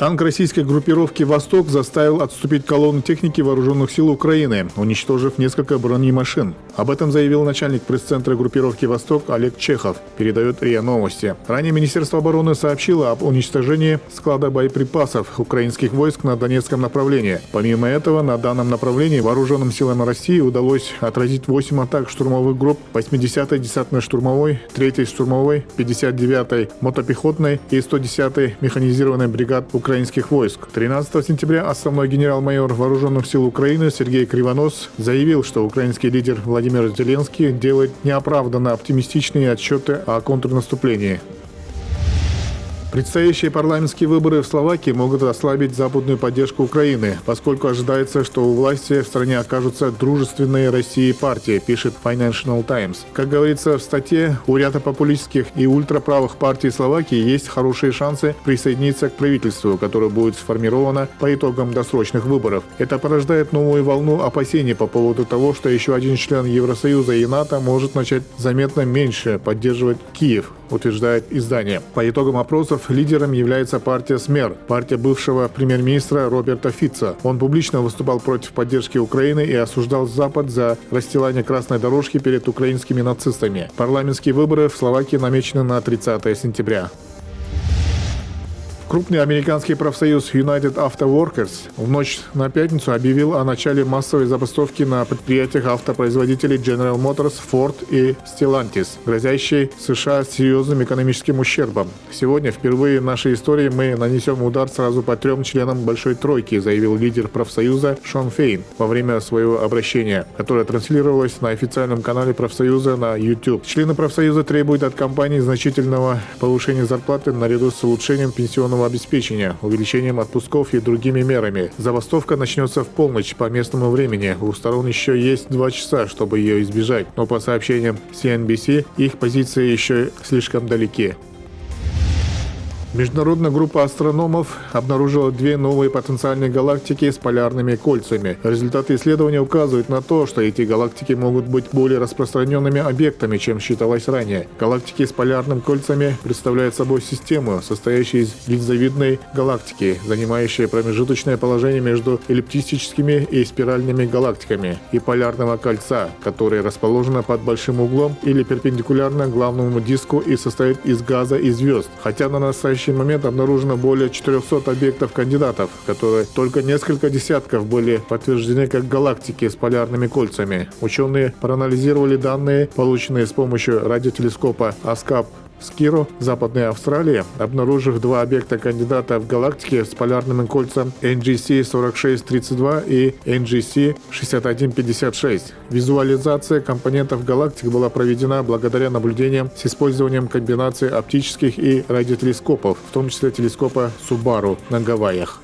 Танк российской группировки «Восток» заставил отступить колонну техники вооруженных сил Украины, уничтожив несколько бронемашин. Об этом заявил начальник пресс-центра группировки «Восток» Олег Чехов, передает РИА Новости. Ранее Министерство обороны сообщило об уничтожении склада боеприпасов украинских войск на Донецком направлении. Помимо этого, на данном направлении вооруженным силам России удалось отразить 8 атак штурмовых групп 80-й десантно-штурмовой, 3-й штурмовой, 59-й мотопехотной и 110-й механизированной бригад украинских войск. 13 сентября основной генерал-майор вооруженных сил Украины Сергей Кривонос заявил, что украинский лидер Владимир Зеленский делает неоправданно оптимистичные отчеты о контрнаступлении. Предстоящие парламентские выборы в Словакии могут ослабить западную поддержку Украины, поскольку ожидается, что у власти в стране окажутся дружественные России партии, пишет Financial Times. Как говорится в статье, у ряда популистских и ультраправых партий Словакии есть хорошие шансы присоединиться к правительству, которое будет сформировано по итогам досрочных выборов. Это порождает новую волну опасений по поводу того, что еще один член Евросоюза и НАТО может начать заметно меньше поддерживать Киев, утверждает издание. По итогам опросов лидером является партия СМЕР, партия бывшего премьер-министра Роберта Фица. Он публично выступал против поддержки Украины и осуждал Запад за расстилание красной дорожки перед украинскими нацистами. Парламентские выборы в Словакии намечены на 30 сентября. Крупный американский профсоюз United Auto Workers в ночь на пятницу объявил о начале массовой забастовки на предприятиях автопроизводителей General Motors, Ford и Stellantis, грозящей США серьезным экономическим ущербом. Сегодня впервые в нашей истории мы нанесем удар сразу по 3 членам Большой Тройки, заявил лидер профсоюза Шон Фейн во время своего обращения, которое транслировалось на официальном канале профсоюза на YouTube. Члены профсоюза требуют от компаний значительного повышения зарплаты наряду с улучшением пенсионного обеспечения, увеличением отпусков и другими мерами. Забастовка начнется в полночь по местному времени. У сторон еще есть 2 часа, чтобы ее избежать. Но по сообщениям CNBC, их позиции еще слишком далеки. Международная группа астрономов обнаружила 2 новые потенциальные галактики с полярными кольцами. Результаты исследования указывают на то, что эти галактики могут быть более распространенными объектами, чем считалось ранее. Галактики с полярными кольцами представляют собой систему, состоящую из линзовидной галактики, занимающей промежуточное положение между эллиптическими и спиральными галактиками, и полярного кольца, которое расположено под большим углом или перпендикулярно главному диску и состоит из газа и звезд. Хотя на настоящий момент обнаружено более 400 объектов-кандидатов, которые только несколько десятков были подтверждены как галактики с полярными кольцами. Ученые проанализировали данные, полученные с помощью радиотелескопа Аскап Скиро в Западной Австралии, обнаружив 2 объекта-кандидата в галактике с полярным кольцем NGC 4632 и NGC 6156. Визуализация компонентов галактик была проведена благодаря наблюдениям с использованием комбинации оптических и радиотелескопов, в том числе телескопа Субару на Гавайях.